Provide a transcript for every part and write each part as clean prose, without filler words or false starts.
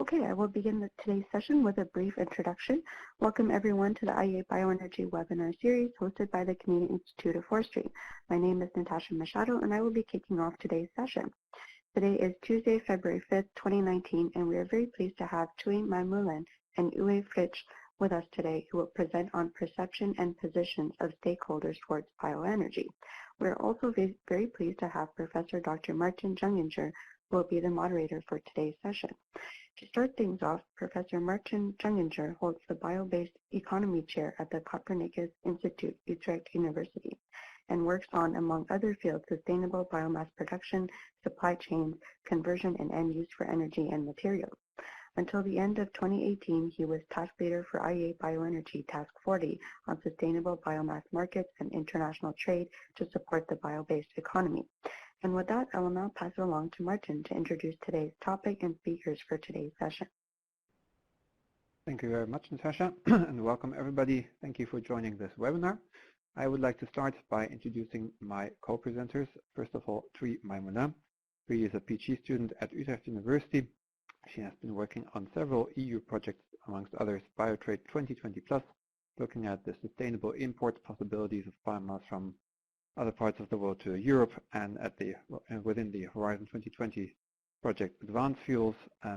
Okay, I will begin today's session with a brief introduction. Welcome everyone to the IEA Bioenergy Webinar series hosted by the Canadian Institute of Forestry. My name is Natasha Machado and I will be kicking off today's session. Today is Tuesday, February 5th, 2019, and we are very pleased to have Tuque and Uwe Fritsch with us today, who will present on perception and positions of stakeholders towards bioenergy. We are also very pleased to have Professor Dr. Martin Junginger, who will be the moderator for today's session. To start things off, Professor Martin Junginger holds the Biobased Economy Chair at the Copernicus Institute, Utrecht University, and works on, among other fields, sustainable biomass production, supply chains, conversion and end use for energy and materials. Until the end of 2018, he was task leader for IEA Bioenergy Task 40 on sustainable biomass markets and international trade to support the bio-based economy. And with that, I will now pass it along to Martin to introduce today's topic and speakers for today's session. Thank you very much, Natasha, and welcome everybody. Thank you for joining this webinar. I would like to start by introducing my co-presenters. First of all, Tuque Maimouna. Tuque is a PhD student at Utrecht University. She has been working on several EU projects, amongst others Biotrade 2020 Plus, looking at the sustainable import possibilities of biomass from other parts of the world to Europe, and at within the Horizon 2020 project Advanced Fuels.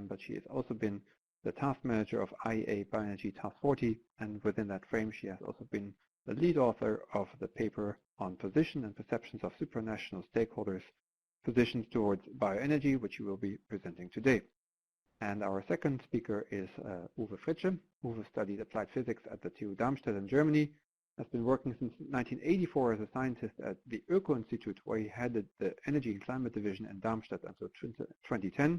But she has also been the task manager of IEA Bioenergy Task 40, and within that frame she has also been the lead author of the paper on position and perceptions of supranational stakeholders' positions towards bioenergy, which we will be presenting today. And our second speaker is Uwe Fritsch. Uwe studied applied physics at the TU Darmstadt in Germany, has been working since 1984 as a scientist at the Öko-Institute, where he headed the Energy and Climate Division in Darmstadt until 2010.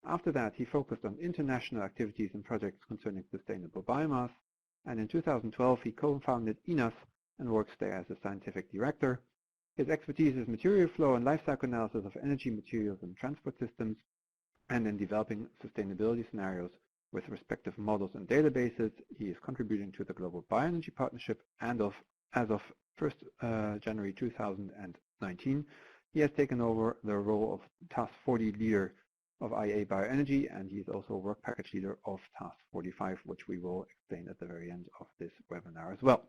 After that, he focused on international activities and projects concerning sustainable biomass, and in 2012 he co-founded INAS and works there as a scientific director. His expertise is material flow and life cycle analysis of energy, materials and transport systems, and in developing sustainability scenarios with respective models and databases. He is contributing to the Global Bioenergy Partnership, and as of 1st January 2019, he has taken over the role of Task 40 leader of IEA Bioenergy, and he is also work package leader of Task 45, which we will explain at the very end of this webinar as well.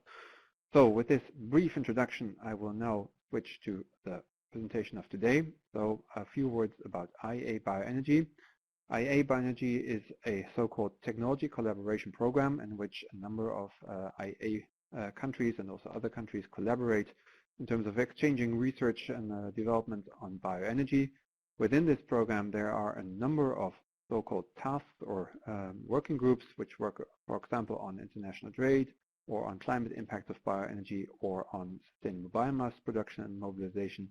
So with this brief introduction, I will now switch to the presentation of today. So a few words about IEA Bioenergy. IEA Bioenergy is a so-called technology collaboration program in which a number of IEA countries and also other countries collaborate in terms of exchanging research and development on bioenergy. Within this program, there are a number of so-called tasks or working groups which work, for example, on international trade or on climate impact of bioenergy or on sustainable biomass production and mobilization.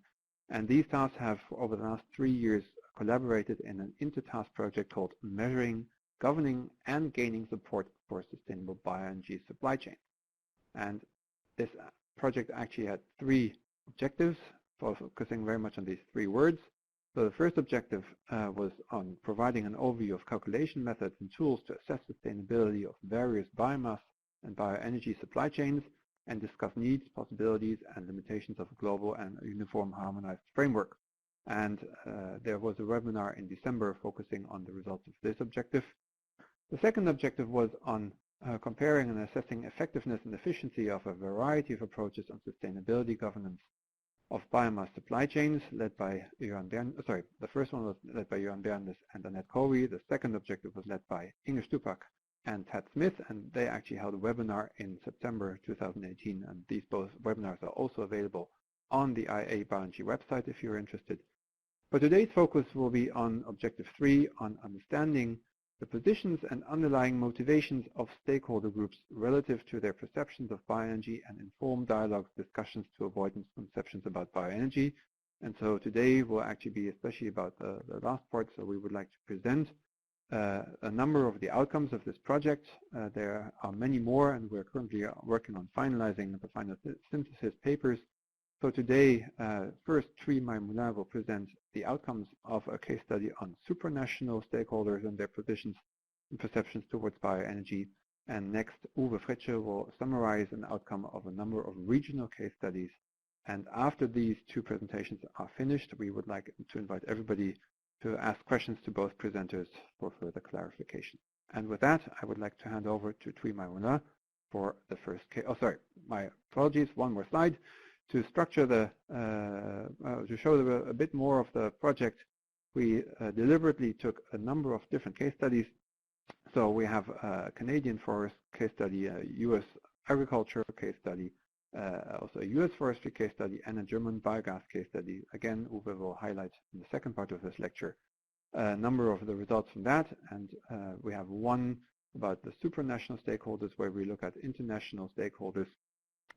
And these tasks have, over the last 3 years, collaborated in an inter-task project called Measuring, Governing and Gaining Support for Sustainable Bioenergy Supply Chain. And this project actually had 3 objectives, focusing very much on these 3 words. So the first objective was on providing an overview of calculation methods and tools to assess sustainability of various biomass and bioenergy supply chains and discuss needs, possibilities, and limitations of a global and uniform harmonized framework. And there was a webinar in December focusing on the results of this objective. The second objective was on comparing and assessing effectiveness and efficiency of a variety of approaches on sustainability governance of biomass supply chains, led by the first one was led by Johan Berndes and Annette Cowie. The second objective was led by Inge Stupak and Tad Smith, and they actually held a webinar in September 2018, and these both webinars are also available on the IEA Bioenergy website if you're interested. But today's focus will be on Objective 3, on understanding the positions and underlying motivations of stakeholder groups relative to their perceptions of bioenergy and inform dialogues, discussions to avoid misconceptions about bioenergy. And so today will actually be especially about the last part, so we would like to present a number of the outcomes of this project. There are many more, and we're currently working on finalizing the final synthesis papers. So today, first, Tuque Maimouna will present the outcomes of a case study on supranational stakeholders and their positions and perceptions towards bioenergy. And next, Uwe Fritsch will summarize an outcome of a number of regional case studies. And after these 2 presentations are finished, we would like to invite everybody to ask questions to both presenters for further clarification. And with that, I would like to hand over to Tuque Maimouna for the first case. Oh, sorry, my apologies. One more slide to structure the to show a bit more of the project. We deliberately took a number of different case studies. So we have a Canadian forest case study, a U.S. agriculture case study, also a U.S. forestry case study, and a German biogas case study. Again, Uwe will highlight in the second part of this lecture a number of the results from that, and we have one about the supranational stakeholders, where we look at international stakeholders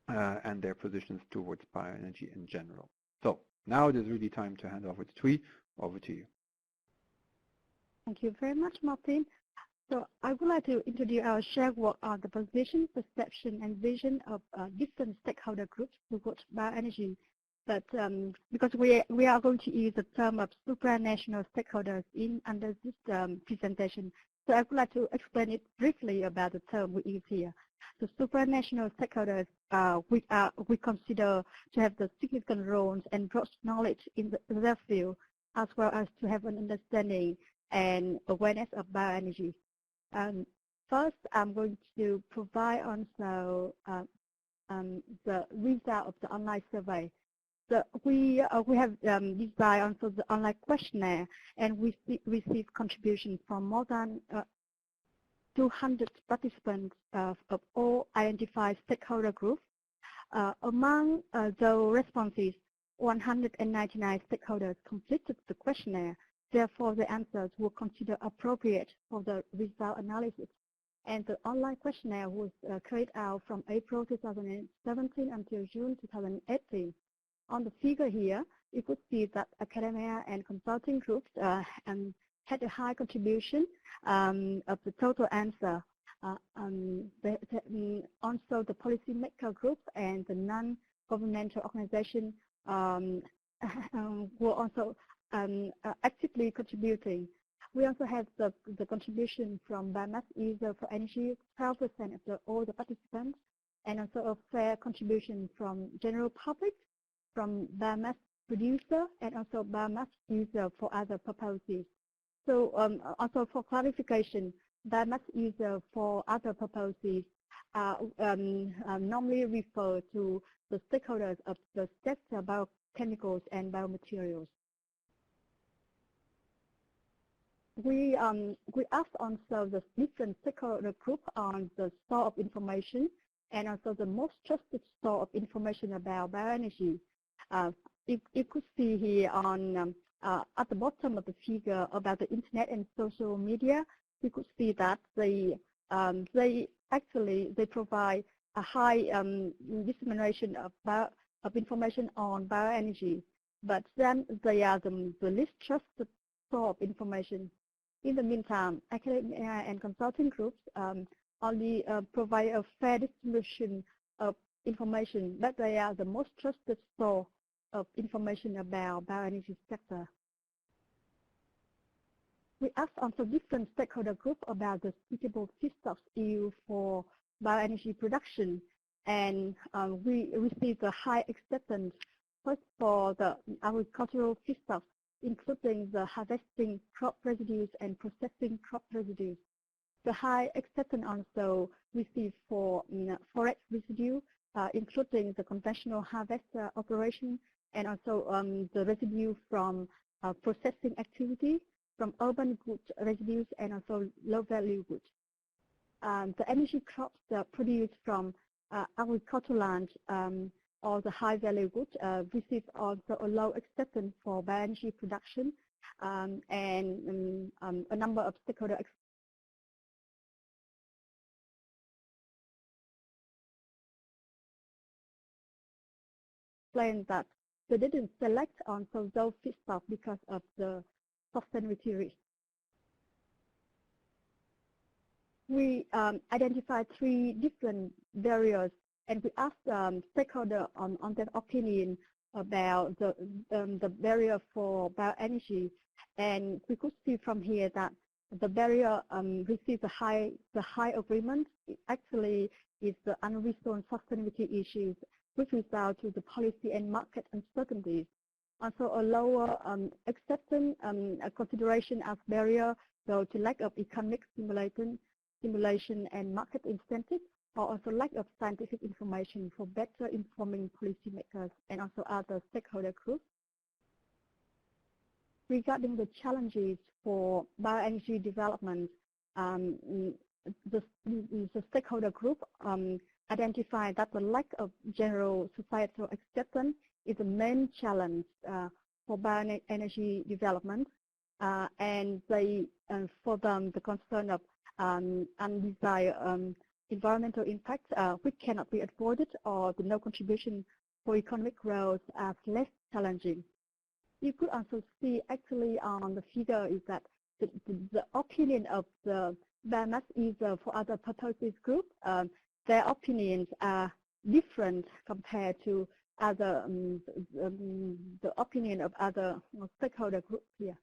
and their positions towards bioenergy in general. So now it is really time to hand over to Tuque. Over to you. Thank you very much, Martin. So I would like to introduce our shared work on the position, perception, and vision of different stakeholder groups towards bioenergy. But because we are going to use the term of supranational stakeholders under this presentation, so I would like to explain it briefly about the term we use here. The supranational stakeholders we consider to have the significant roles and broad knowledge in their field, as well as to have an understanding and awareness of bioenergy. First, I'm going to provide also the result of the online survey. So we have designed also the online questionnaire, and we received contributions from more than 200 participants of all identified stakeholder groups. Among the responses, 199 stakeholders completed the questionnaire. Therefore, the answers were considered appropriate for the result analysis. And the online questionnaire was carried out from April 2017 until June 2018. On the figure here, you could see that academia and consulting groups had a high contribution of the total answer. Also, the policymaker group and the non-governmental organization were also actively contributing. We also have the contribution from biomass user for energy, 12% of all the participants, and also a fair contribution from general public, from biomass producer, and also biomass user for other purposes. So also for clarification, biomass user for other purposes normally refer to the stakeholders of the sector biochemicals and biomaterials. We asked also the different stakeholder group on the source of information and also the most trusted source of information about bioenergy. You could see here on at the bottom of the figure about the internet and social media. You could see that they provide a high dissemination of information on bioenergy, but then they are the least trusted source of information. In the meantime, academia and consulting groups only provide a fair distribution of information, but they are the most trusted source of information about bioenergy sector. We asked also different stakeholder groups about the suitable feedstocks used for bioenergy production, and we received a high acceptance first for the agricultural feedstocks, including the harvesting crop residues and processing crop residues. The high acceptance also received for forest residue, including the conventional harvest operation, and also the residue from processing activity, from urban goods residues, and also low-value goods. The energy crops produced from agricultural land or the high-value goods received also a low acceptance for bioenergy production, and a number of stakeholders explained that they didn't select also those feedstocks because of the sustainability risk. We identified 3 different barriers, and we asked stakeholders on their opinion about the barrier for bioenergy, and we could see from here that the barrier received the high agreement. It actually is the unresolved sustainability issues, which result to the policy and market uncertainties. Also a lower acceptance consideration as barrier, so to lack of economic stimulation and market incentives, or also lack of scientific information for better informing policymakers and also other stakeholder groups. Regarding the challenges for bioenergy development, the stakeholder group identified that the lack of general societal acceptance is the main challenge for bioenergy development, and they, for them, the concern of undesired environmental impacts which cannot be avoided, or the no contribution for economic growth as less challenging. You could also see actually on the figure is that the opinion of the biomass user for other purposes group, their opinions are different compared to other the opinion of other stakeholder groups here.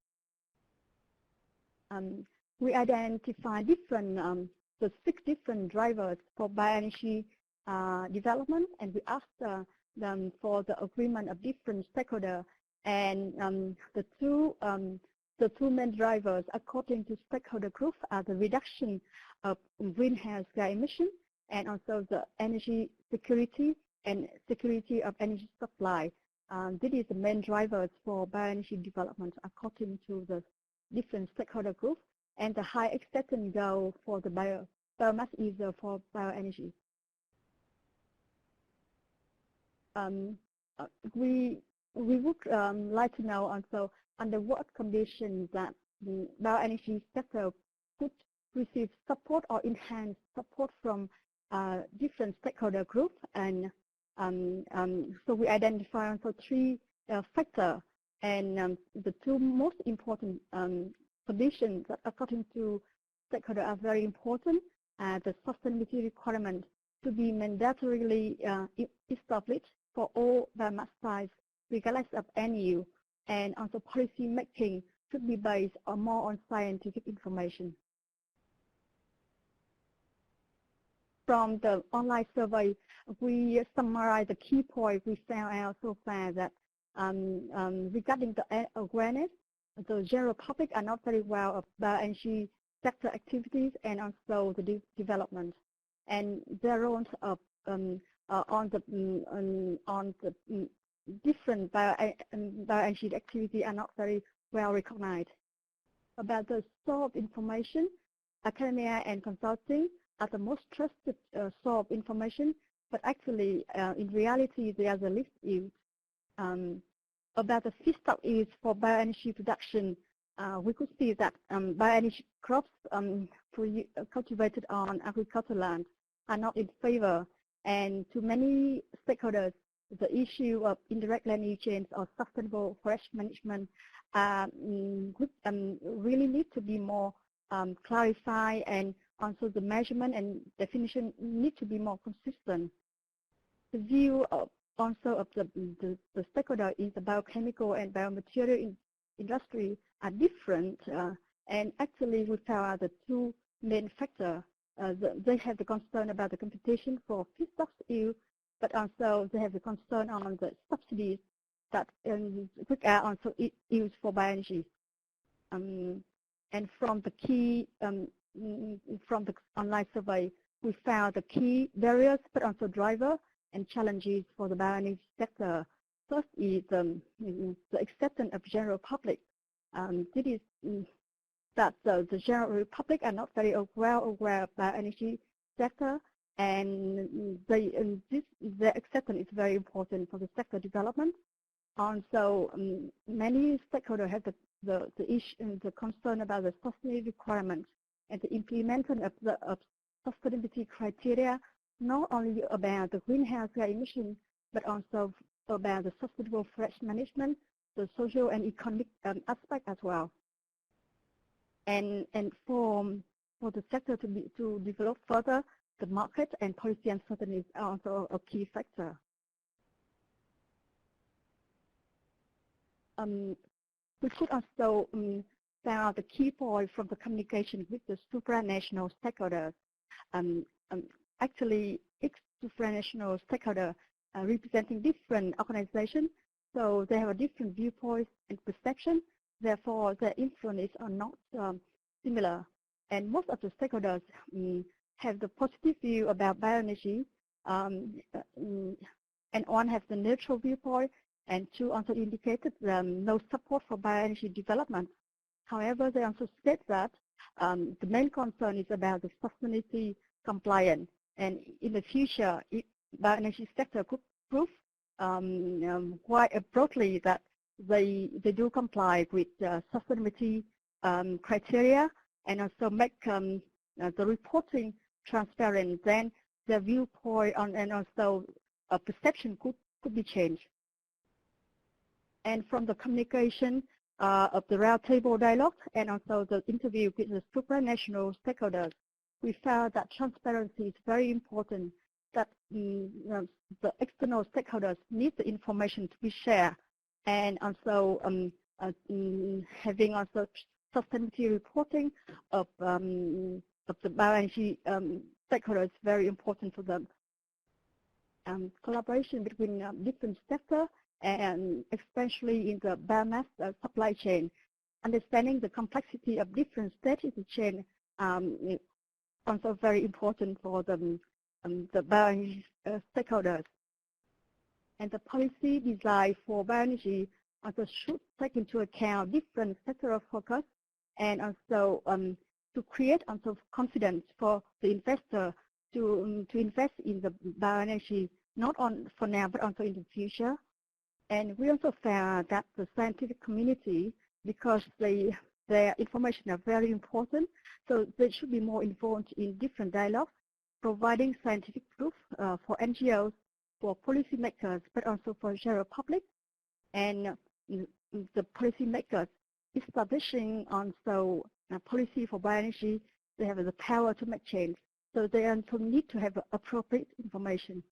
We identify different the 6 different drivers for bioenergy development, and we asked them for the agreement of different stakeholders. And the two main drivers according to stakeholder groups are the reduction of greenhouse gas emissions and also the energy security and security of energy supply. This is the main drivers for bioenergy development according to the different stakeholder groups, and the high acceptance goal for the biomass user for bioenergy. We would like to know also under what conditions that the bioenergy sector could receive support or enhance support from different stakeholder groups, and so we identify also 3 factors, and the 2 most important conditions that according to stakeholders are very important. The sustainability requirement to be mandatorily established for all biomass sites regardless of NU, and also policy making should be based on more on scientific information. From the online survey, we summarize the key points we found out so far that regarding the awareness, the general public are not very well of bioenergy sector activities and also the development, and their roles of on the different bioenergy activity are not very well recognized. About the source of information, academia and consulting are the most trusted source of information, but actually in reality they are the least used. About the feedstock use for bioenergy production, we could see that bioenergy crops cultivated on agricultural land are not in favor, and to many stakeholders, the issue of indirect land use change or sustainable forest management really need to be more clarified, and also the measurement and definition need to be more consistent. The view of also of the stakeholder in the biochemical and biomaterial industry are different, and actually we found the 2 main factors. They have the concern about the competition for feedstocks use, but also they have the concern on the subsidies that which are also used for bioenergy. And from the key from the online survey, we found the key barriers, but also drivers and challenges for the bioenergy sector. First is the acceptance of general public. This is that the general public are not very well aware of bioenergy sector, and their acceptance is very important for the sector development. Also, many stakeholders have the issue, the concern about the sustainability requirements and the implementation of the sustainability criteria, not only about the greenhouse gas emissions, but also about the sustainable forest management, the social and economic aspect as well. And for the sector to develop further, the market and policy uncertainties are also a key factor. We could also found the key point from the communication with the supranational stakeholders. Actually, each supranational stakeholder representing different organizations So they have a different viewpoints and perception. Therefore, their influence are not similar. And most of the stakeholders have the positive view about bioenergy, and one has the neutral viewpoint, and two also indicated no support for bioenergy development. However, they also state that the main concern is about the sustainability compliance, and in the future, if bioenergy sector could prove quite broadly that they do comply with sustainability criteria, and also make the reporting transparent, then the viewpoint on, and also perception could be changed. And from the communication of the roundtable dialogue and also the interview with the supranational stakeholders, we found that transparency is very important, that the external stakeholders need the information to be shared, and also having also sustainability reporting of the bioenergy stakeholders is very important for them. Collaboration between different sectors, and especially in the biomass supply chain, understanding the complexity of different stages of the chain is also very important for the bioenergy stakeholders. And the policy design for bioenergy also should take into account different sectoral focus, and also to create also confidence for the investor to invest in the bioenergy, not on for now but also in the future. And we also found that the scientific community, because their information are very important, so they should be more involved in different dialogues, providing scientific proof for NGOs, for policymakers, but also for general public. And the policymakers establishing also a policy for bioenergy, they have the power to make change. So they also need to have appropriate information.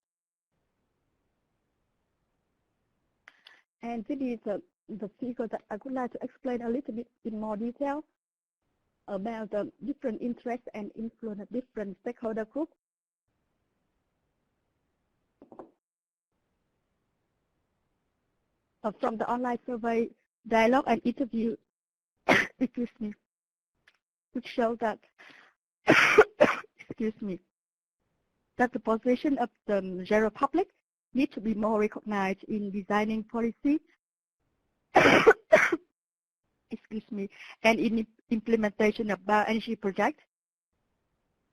And this is the figure that I would like to explain a little bit in more detail about the different interests and influence of different stakeholder groups. From the online survey, dialogue and interview, excuse me, which show that, excuse me, that the position of the general public need to be more recognized in designing policy, excuse me, and in implementation of bioenergy projects.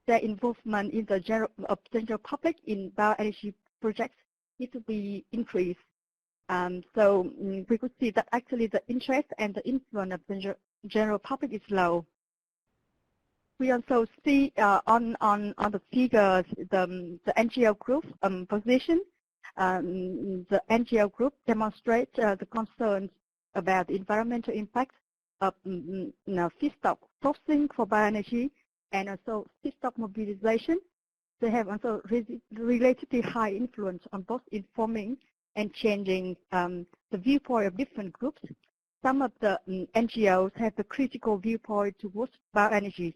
Their involvement in the general public in bioenergy projects need to be increased. So we could see that actually the interest and the influence of the general public is low. We also see on the figures the NGO group position. The NGO group demonstrates the concerns about the environmental impact of feedstock sourcing for bioenergy, and also feedstock mobilization. They have also relatively high influence on both informing and changing the viewpoint of different groups. Some of the NGOs have the critical viewpoint towards bioenergy.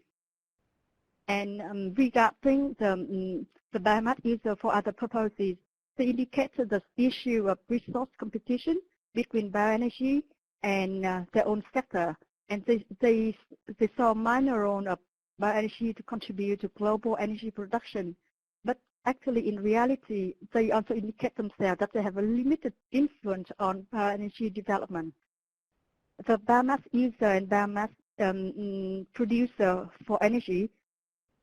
And regarding the biomass user for other purposes, they indicated the issue of resource competition between bioenergy and their own sector. And they saw a minor role of bioenergy to contribute to global energy production. But actually, in reality, they also indicate themselves that they have a limited influence on bioenergy development. The biomass user and biomass producer for energy,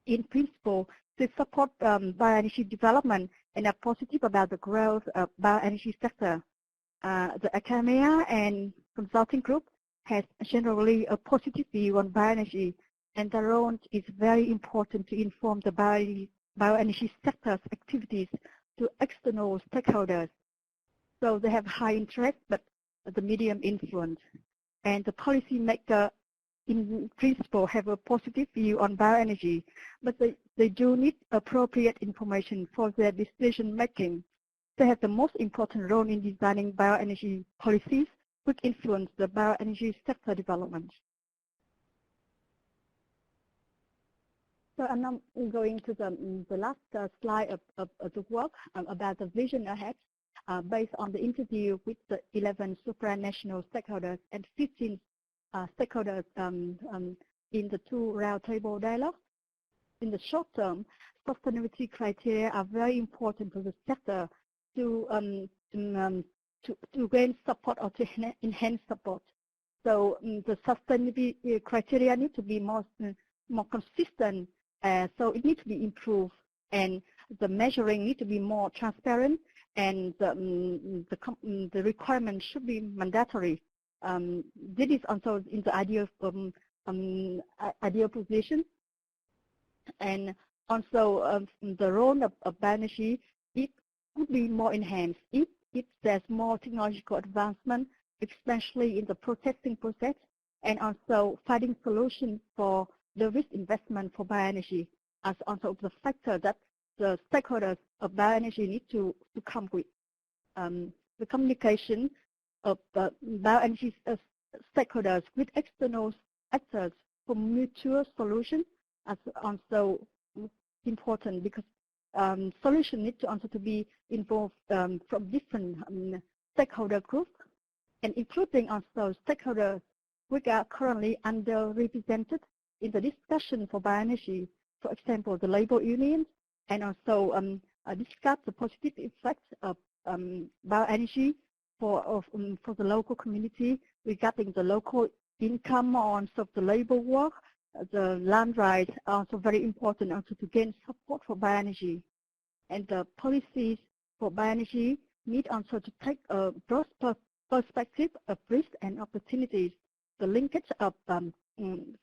in principle, they support bioenergy development and are positive about the growth of bioenergy sector. The academia and consulting group has generally a positive view on bioenergy, and their role is very important to inform the bioenergy sector's activities to external stakeholders. So they have high interest, but the medium influence. And the policymaker, in principle, have a positive view on bioenergy, but they do need appropriate information for their decision making. They have the most important role in designing bioenergy policies, which influence the bioenergy sector development. So I'm now going to the last slide of the work about the vision ahead. based on the interview with the 11 supranational stakeholders and 15 stakeholders in the 2 roundtable dialogues. In the short term, sustainability criteria are very important to the sector to gain support or to enhance support. So the sustainability criteria need to be more consistent, so it needs to be improved, and the measuring need to be more transparent, and the requirement should be mandatory. This is also in the ideal position. And also the role of bioenergy, it could be more enhanced if there's more technological advancement, especially in the processing process, and also finding solutions for the risk investment for bioenergy, as also the factor that the stakeholders of bioenergy need to come with. The communication of bioenergy stakeholders with external actors for mutual solutions is also important, because solutions need to also to be involved from different stakeholder groups, and including also stakeholders which are currently underrepresented in the discussion for bioenergy. For example, the labor unions, and also discuss the positive effects of bioenergy for the local community regarding the local income, or also the labor work, the land rights are also very important also to gain support for bioenergy. And the policies for bioenergy need also to take a broad perspective of risks and opportunities. The linkage of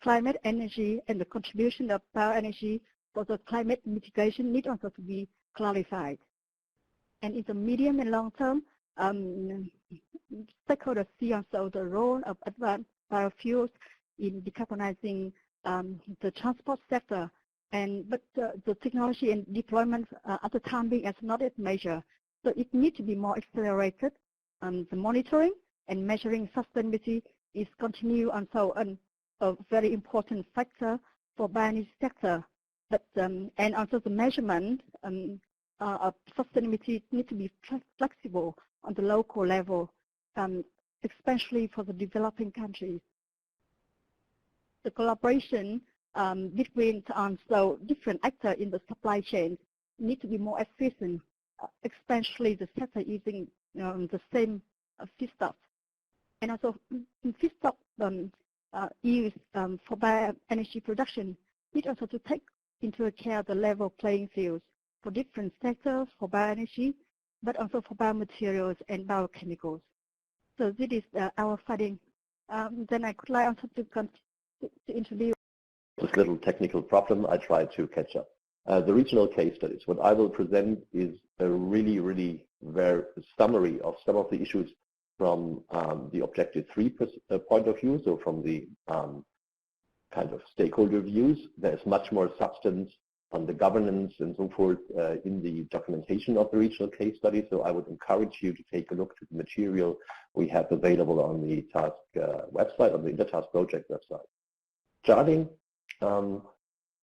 climate energy and the contribution of bioenergy for the climate mitigation need also to be clarified. And in the medium and long term, stakeholders see also the role of advanced biofuels in decarbonizing the transport sector, but the technology and deployment at the time being is not yet measured, so it needs to be more accelerated. The monitoring and measuring sustainability is continue also a very important factor for bioenergy sector, but and also the measurement of sustainability need to be flexible on the local level, especially for the developing countries. The collaboration between also different actors in the supply chain need to be more efficient, especially the sector using the same feedstock. And also feedstock used for bioenergy production need also to take into account the level playing fields for different sectors for bioenergy, but also for biomaterials and biochemicals. So this is our finding. Then I could like also to introduce this little technical problem. I try to catch up. The regional case studies. What I will present is a really very summary of some of the issues from the Objective 3 point of view, so from the kind of stakeholder views. There's much more substance on the governance and so forth in the documentation of the regional case study, so I would encourage you to take a look to the material we have available on the task website, on the Intertask project website. Starting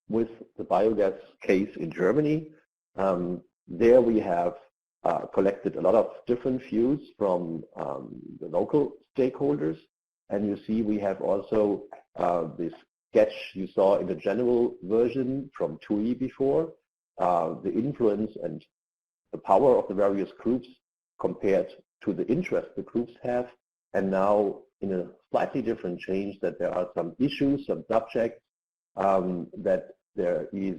with the biogas case in Germany, there we have collected a lot of different views from the local stakeholders, and you see we have also this sketch you saw in the general version from Tuque before, the influence and the power of the various groups compared to the interest the groups have, and now in a slightly different change that there are some issues, some subjects, that there is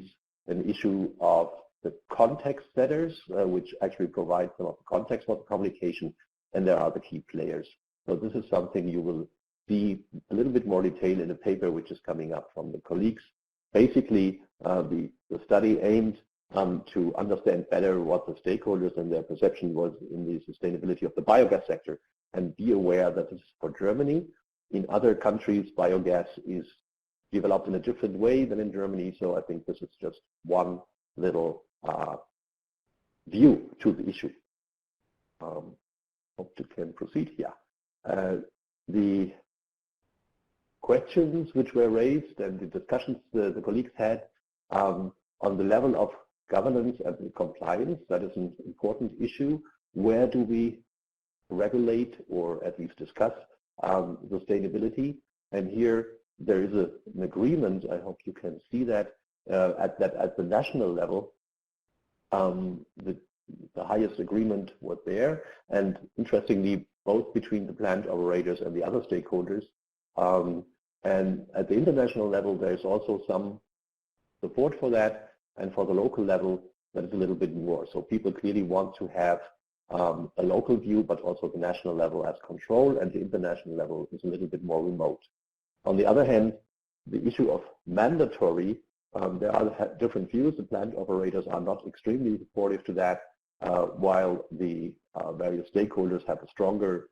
an issue of the context setters, which actually provide some of the context for the communication, and there are the key players. So this is something you will see a little bit more detail in the paper which is coming up from the colleagues. Basically, the study aimed to understand better what the stakeholders and their perception was in the sustainability of the biogas sector, and be aware that this is for Germany. In other countries, biogas is developed in a different way than in Germany, so I think this is just one little view to the issue. Hope you can proceed here. The questions which were raised and the discussions the colleagues had on the level of governance and compliance, that is an important issue. where do we regulate or at least discuss sustainability? And here there is an agreement, I hope you can see that, at the national level, the highest agreement was there, and interestingly, both between the plant operators and the other stakeholders. And at the international level, there is also some support for that, and for the local level, that is a little bit more. So people clearly want to have a local view, but also the national level as control, and the international level is a little bit more remote. On the other hand, the issue of mandatory, there are different views. The plant operators are not extremely supportive to that, while the various stakeholders have a stronger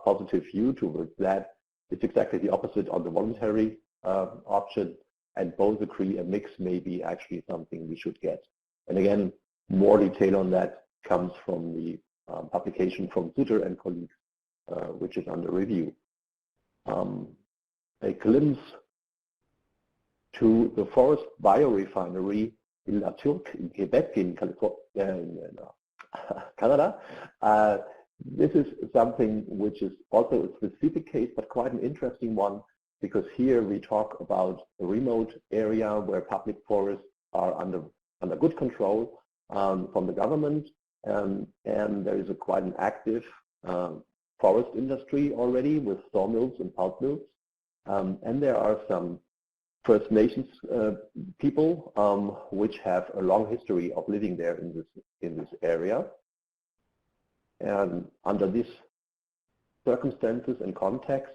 positive view towards that. It's exactly the opposite on the voluntary option, and both agree a mix may be actually something we should get. And again, more detail on that comes from the publication from Tuque and colleagues, which is under review. A glimpse to the forest biorefinery in Tuque in Quebec, in Canada. This is something which is also a specific case, but quite an interesting one, because here we talk about a remote area where public forests are under good control from the government, and there is quite an active forest industry already with sawmills and pulp mills, and there are some First Nations people which have a long history of living there in this area. And under these circumstances and context,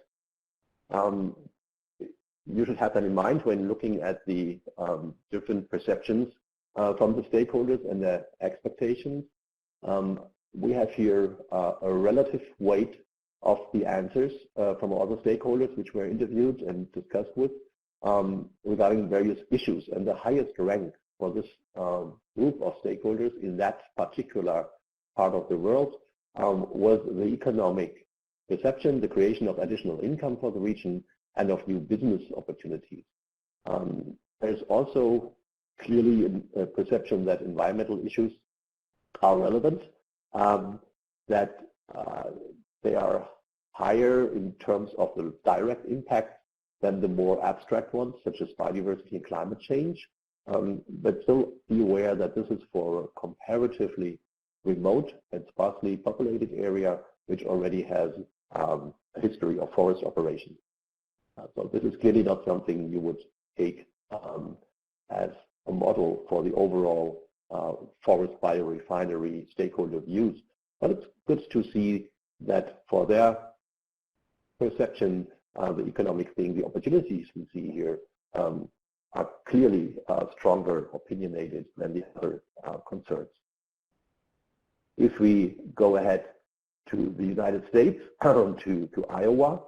you should have that in mind when looking at the different perceptions from the stakeholders and their expectations. We have here a relative weight of the answers from all the stakeholders which were interviewed and discussed with regarding various issues. And the highest rank for this group of stakeholders in that particular part of the world was the economic perception, the creation of additional income for the region, and of new business opportunities. There's also clearly a perception that environmental issues are relevant, that they are higher in terms of the direct impact than the more abstract ones, such as biodiversity and climate change. But still be aware that this is for a comparatively remote and sparsely populated area, which already has a history of forest operations. So this is clearly not something you would take as a model for the overall forest biorefinery stakeholder views. But it's good to see that for their perception, the economic thing, the opportunities we see here are clearly stronger opinionated than the other concerns. If we go ahead to the United States, to Iowa,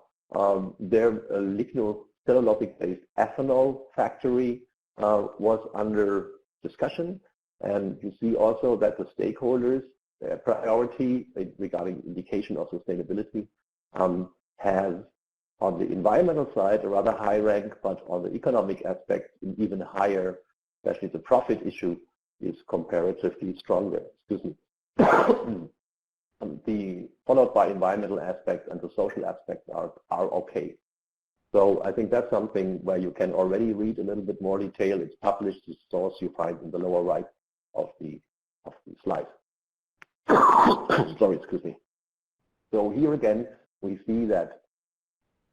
their lignocellulosic-based ethanol factory was under discussion, and you see also that the stakeholders, their priority regarding indication of sustainability has on the environmental side a rather high rank, but on the economic aspect an even higher, especially the profit issue is comparatively stronger. Excuse me. Followed by environmental aspects, and the social aspects are okay. So I think that's something where you can already read a little bit more detail. It's published. The source you find in the lower right of the slide. Sorry, excuse me. So here again, we see that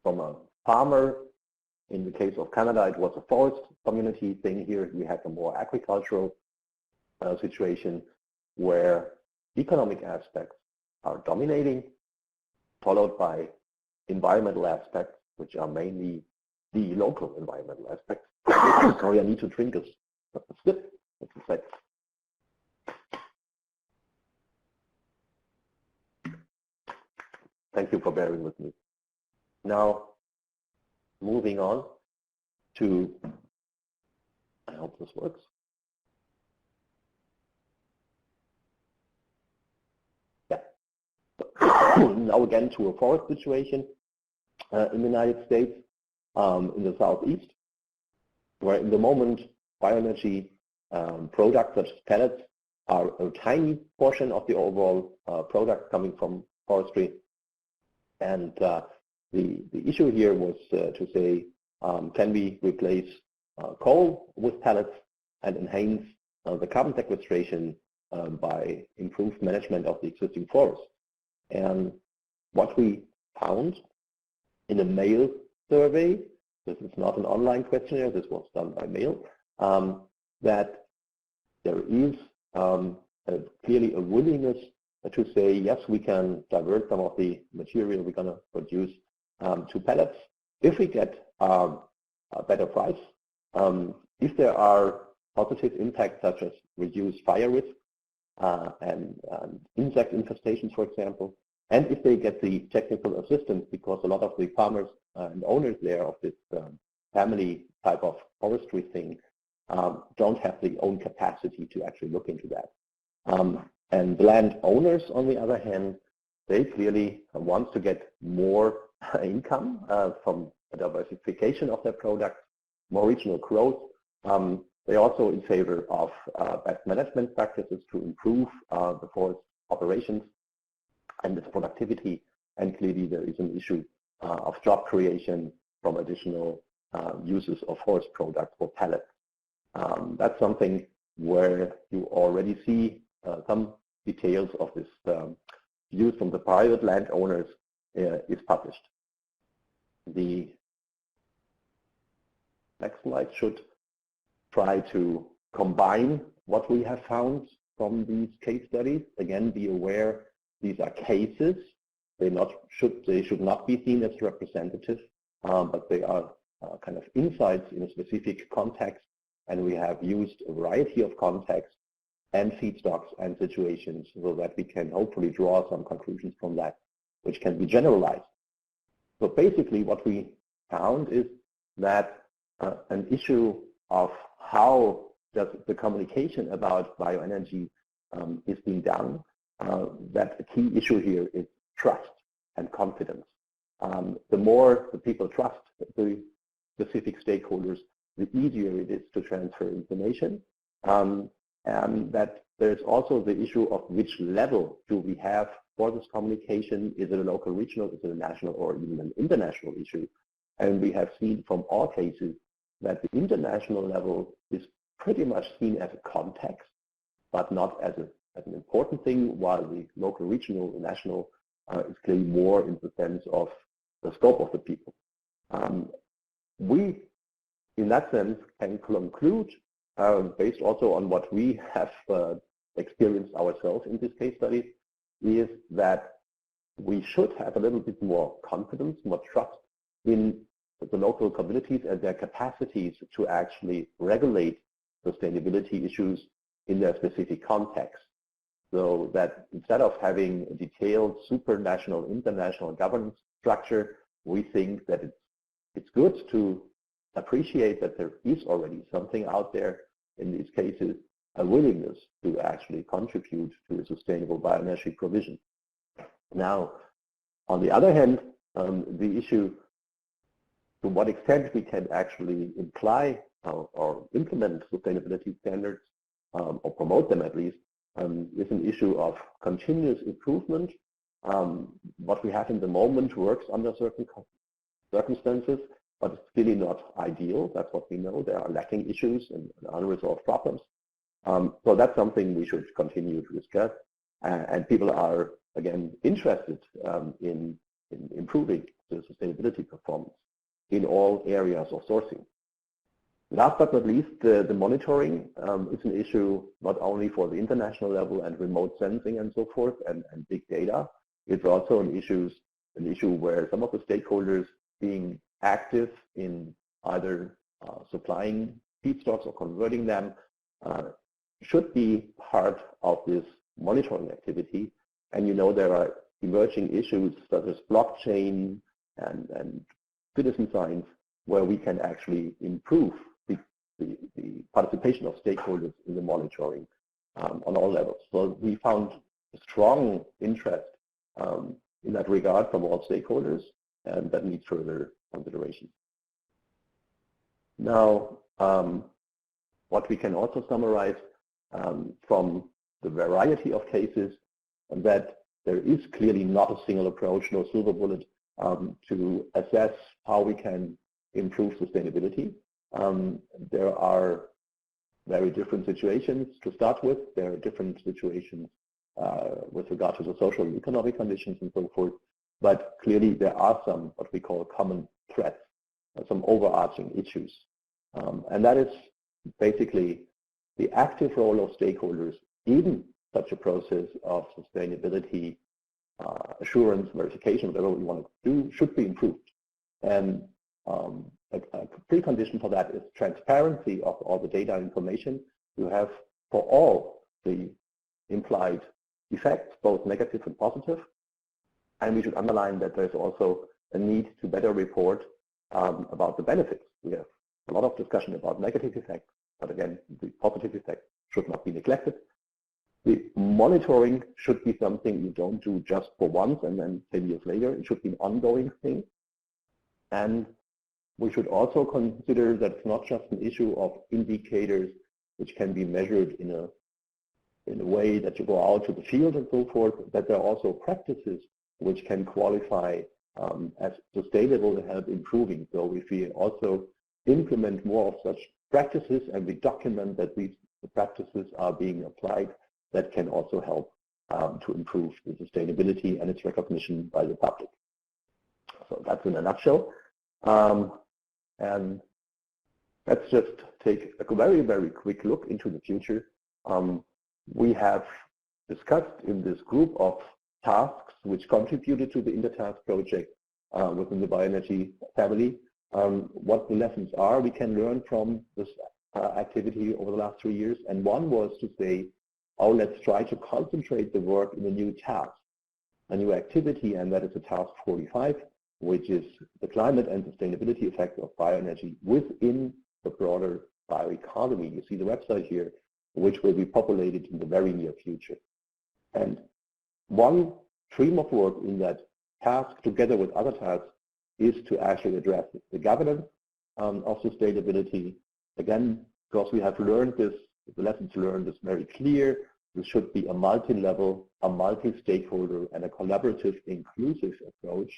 from a farmer, in the case of Canada, it was a forest community thing. Here we have a more agricultural situation where economic aspects are dominating, followed by environmental aspects, which are mainly the local environmental aspects. Sorry, I need to drink a sip. That's a sec. Thank you for bearing with me. Now, moving on to, I hope this works. Yeah. Now again to a forest situation in the United States, in the southeast, where in the moment bioenergy products such as pellets are a tiny portion of the overall product coming from forestry. And the issue here was to say, can we replace coal with pellets and enhance the carbon sequestration by improved management of the existing forest? And what we found in a mail survey, this is not an online questionnaire, this was done by mail, that there is clearly a willingness to say, yes, we can divert some of the material we're going to produce to pellets if we get a better price, if there are positive impacts such as reduced fire risk and insect infestations, for example, and if they get the technical assistance, because a lot of the farmers and owners there of this family type of forestry thing don't have the own capacity to actually look into that. And the landowners, on the other hand, they clearly want to get more income from a diversification of their products, more regional growth. They're also in favor of best management practices to improve the forest operations and its productivity. And clearly there is an issue of job creation from additional uses of forest products for pellets. That's something where you already see some details of this views from the private landowners is published. The next slide should try to combine what we have found from these case studies. Again, be aware these are cases. They should not be seen as representative, but they are kind of insights in a specific context. And we have used a variety of contexts and feedstocks and situations so that we can hopefully draw some conclusions from that, which can be generalized. So basically what we found is that an issue of how does the communication about bioenergy is being done, that the key issue here is trust and confidence. The more the people trust the specific stakeholders, the easier it is to transfer information. And that there's also the issue of which level do we have for this communication. Is it a local, regional, is it a national, or even an international issue? And we have seen from all cases that the international level is pretty much seen as a context, but not as an important thing, while the local, regional, and national is clearly more in the sense of the scope of the people. We, in that sense, can conclude, based also on what we have experienced ourselves in this case study, is that we should have a little bit more confidence, more trust in the local communities and their capacities to actually regulate sustainability issues in their specific context. So that instead of having a detailed supranational, international governance structure, we think that it's good to appreciate that there is already something out there, in these cases, a willingness to actually contribute to a sustainable bioenergy provision. Now, on the other hand, the issue to what extent we can actually imply or implement sustainability standards or promote them at least is an issue of continuous improvement. What we have in the moment works under certain circumstances, but it's clearly not ideal. That's what we know. There are lacking issues and unresolved problems. So that's something we should continue to discuss. And people are, again, interested in improving the sustainability performance in all areas of sourcing. Last but not least, the monitoring is an issue not only for the international level and remote sensing and so forth and big data. It's also an issue where some of the stakeholders being active in either supplying feedstocks or converting them should be part of this monitoring activity. And you know there are emerging issues such as blockchain and citizen science where we can actually improve the participation of stakeholders in the monitoring on all levels. So we found a strong interest in that regard from all stakeholders, and that needs further consideration. Now, what we can also summarize from the variety of cases, and that there is clearly not a single approach, no silver bullet, to assess how we can improve sustainability. There are very different situations to start with. There are different situations with regard to the social and economic conditions and so forth. But clearly there are some what we call common threats, some overarching issues. And that is basically the active role of stakeholders in such a process of sustainability assurance, verification, whatever we want to do, should be improved. And a precondition for that is transparency of all the data and information you have for all the implied effects, both negative and positive. And we should underline that there's also a need to better report about the benefits. We have a lot of discussion about negative effects, but again, the positive effects should not be neglected. The monitoring should be something you don't do just for once and then 10 years later. It should be an ongoing thing. And we should also consider that it's not just an issue of indicators which can be measured in a way that you go out to the field and so forth, that there are also practices which can qualify as sustainable and help improving. So if we also implement more of such practices and we document that these practices are being applied, that can also help to improve the sustainability and its recognition by the public. So that's in a nutshell. And let's just take a very, very quick look into the future. We have discussed in this group of tasks which contributed to the Intertask project within the bioenergy family, what the lessons are we can learn from this activity over the last 3 years. And one was to say, oh, let's try to concentrate the work in a new task, a new activity, and that is the task 45, which is the climate and sustainability effects of bioenergy within the broader bioeconomy. You see the website here, which will be populated in the very near future. And one stream of work in that task, together with other tasks, is to actually address the governance of sustainability. Again, because we have learned this, the lessons learned is very clear. This should be a multi-level, a multi-stakeholder, and a collaborative, inclusive approach.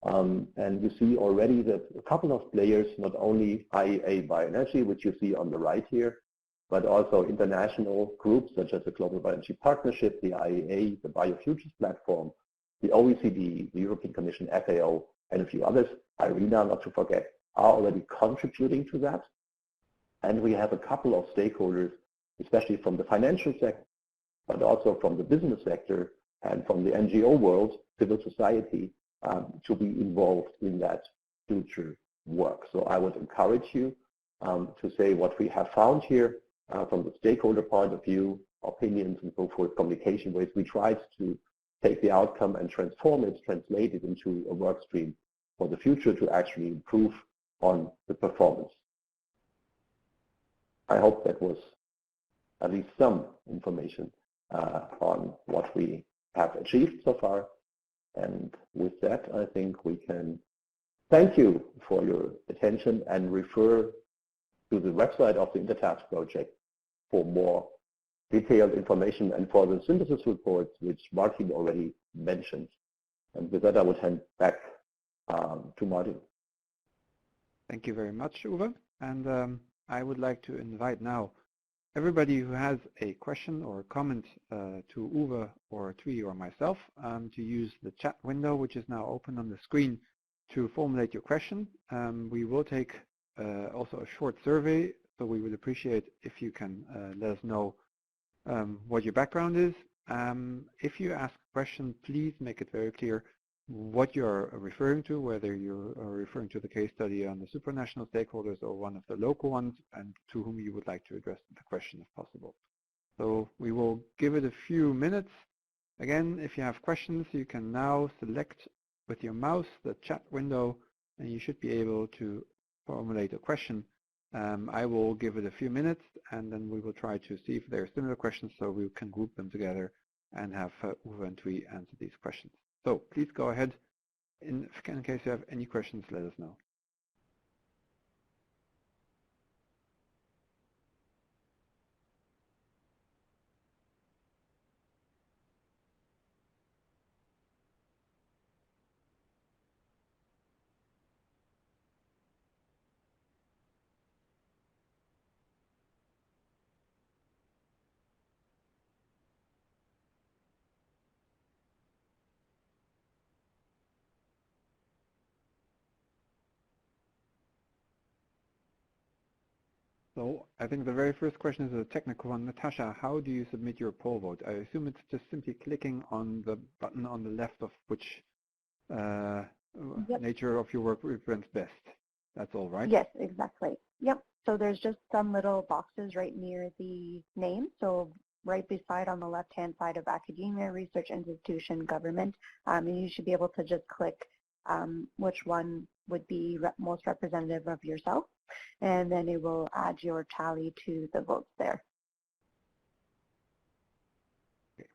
And you see already that a couple of players, not only IEA Bioenergy, which you see on the right here, but also international groups such as the Global Bioenergy Partnership, the IEA, the Biofutures Platform, the OECD, the European Commission, FAO, and a few others, IRENA, not to forget, are already contributing to that. And we have a couple of stakeholders, especially from the financial sector, but also from the business sector and from the NGO world, civil society, to be involved in that future work. So I would encourage you to say what we have found here from the stakeholder point of view, opinions and so forth, communication ways. We tried to take the outcome and transform it, translate it into a work stream for the future to actually improve on the performance. I hope that was at least some information on what we have achieved so far. And with that, I think we can thank you for your attention and refer to the website of the Intertask project for more detailed information and for the synthesis reports, which Martin already mentioned. And with that, I would hand back to Martin. Thank you very much, Uwe. And I would like to invite now everybody who has a question or a comment to Uwe or Tuque or myself to use the chat window, which is now open on the screen, to formulate your question. We will take also a short survey, so we would appreciate if you can let us know what your background is. If you ask a question, please make it very clear what you're referring to, whether you're referring to the case study on the supranational stakeholders or one of the local ones, and to whom you would like to address the question if possible. So we will give it a few minutes. Again, if you have questions, you can now select with your mouse the chat window, and you should be able to formulate a question. I will give it a few minutes, and then we will try to see if there are similar questions, so we can group them together and have Uwe and Tuque answer these questions. So please go ahead. In case you have any questions, let us know. So I think the very first question is a technical one. Natasha, how do you submit your poll vote? I assume it's just simply clicking on the button on the left of which Yep. nature of your work represents best. That's all, right? Yes, exactly. Yep. So there's just some little boxes right near the name. So right beside on the left-hand side of academia, research institution, government, and you should be able to just click which one would be most representative of yourself, and then it will add your tally to the votes there. Okay.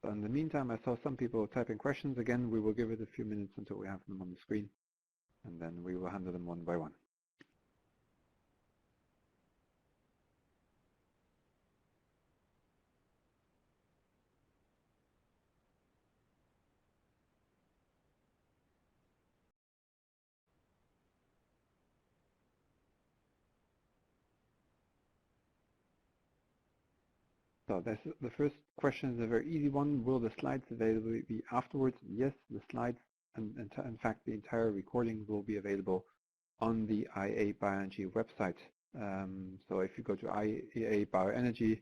So in the meantime, I saw some people typing questions. Again, we will give it a few minutes until we have them on the screen, and then we will handle them one by one. So the first question is a very easy one. Will the slides available be afterwards? Yes, the slides and in fact the entire recording will be available on the IEA Bioenergy website. So if you go to IEA Bioenergy,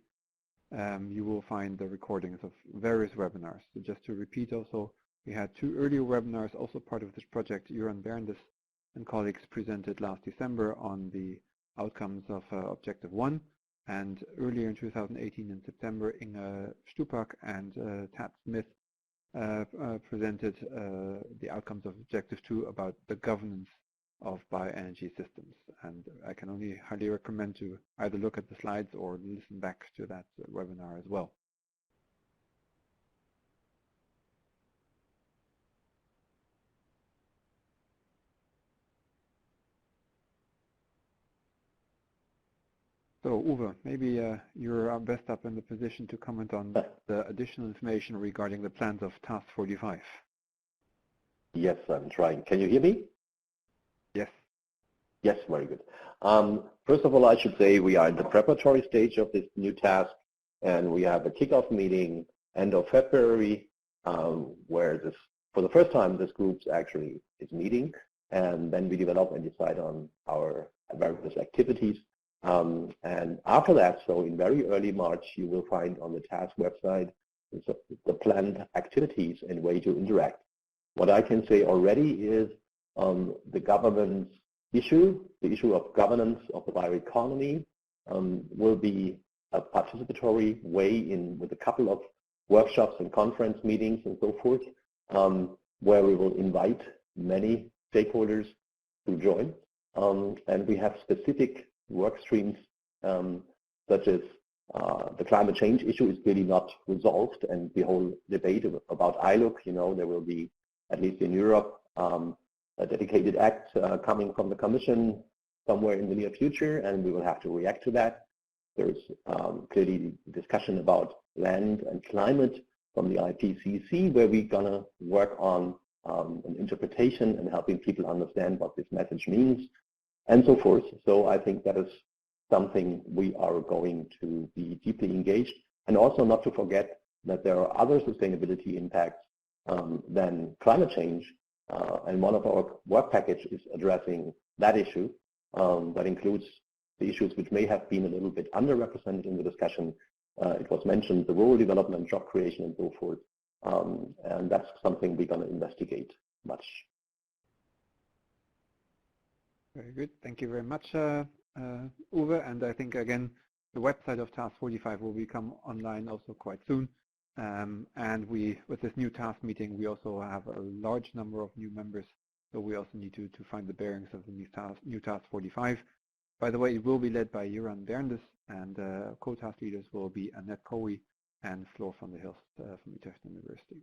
you will find the recordings of various webinars. So just to repeat also, we had 2 earlier webinars also part of this project. Jeroen Berndes and colleagues presented last December on the outcomes of Objective 1. And earlier in 2018 in September, Inge Stupak and Tad Smith presented the outcomes of Objective 2 about the governance of bioenergy systems. And I can only highly recommend to either look at the slides or listen back to that webinar as well. So Uwe, maybe you're best up in the position to comment on the additional information regarding the plans of Task 45. Yes, I'm trying. Can you hear me? Yes. Yes, very good. First of all, I should say we are in the preparatory stage of this new task, and we have a kickoff meeting end of February, where this, for the first time, this group actually is meeting, and then we develop and decide on our various activities. And after that, so in very early March, you will find on the task website the planned activities and way to interact. What I can say already is the government's issue, the issue of governance of the bioeconomy, will be a participatory way in with a couple of workshops and conference meetings and so forth, where we will invite many stakeholders to join. And we have specific work streams such as the climate change issue is really not resolved, and the whole debate about ILUC, you know, there will be, at least in Europe, a dedicated act coming from the Commission somewhere in the near future, and we will have to react to that. There's clearly discussion about land and climate from the IPCC, where we're going to work on an interpretation and helping people understand what this message means, and so forth. So I think that is something we are going to be deeply engaged. And also not to forget that there are other sustainability impacts than climate change. And one of our work package is addressing that issue. That includes the issues which may have been a little bit underrepresented in the discussion. It was mentioned, the rural development, job creation, and so forth. And that's something we're going to investigate much. Very good. Thank you very much, Uwe. And I think, again, the website of Task 45 will become online also quite soon. And with this new task meeting, we also have a large number of new members. So we also need to find the bearings of the new task 45. By the way, it will be led by Jeroen Berndes, and co-task leaders will be Annette Cowie and Floor van der Hilst from Utrecht University.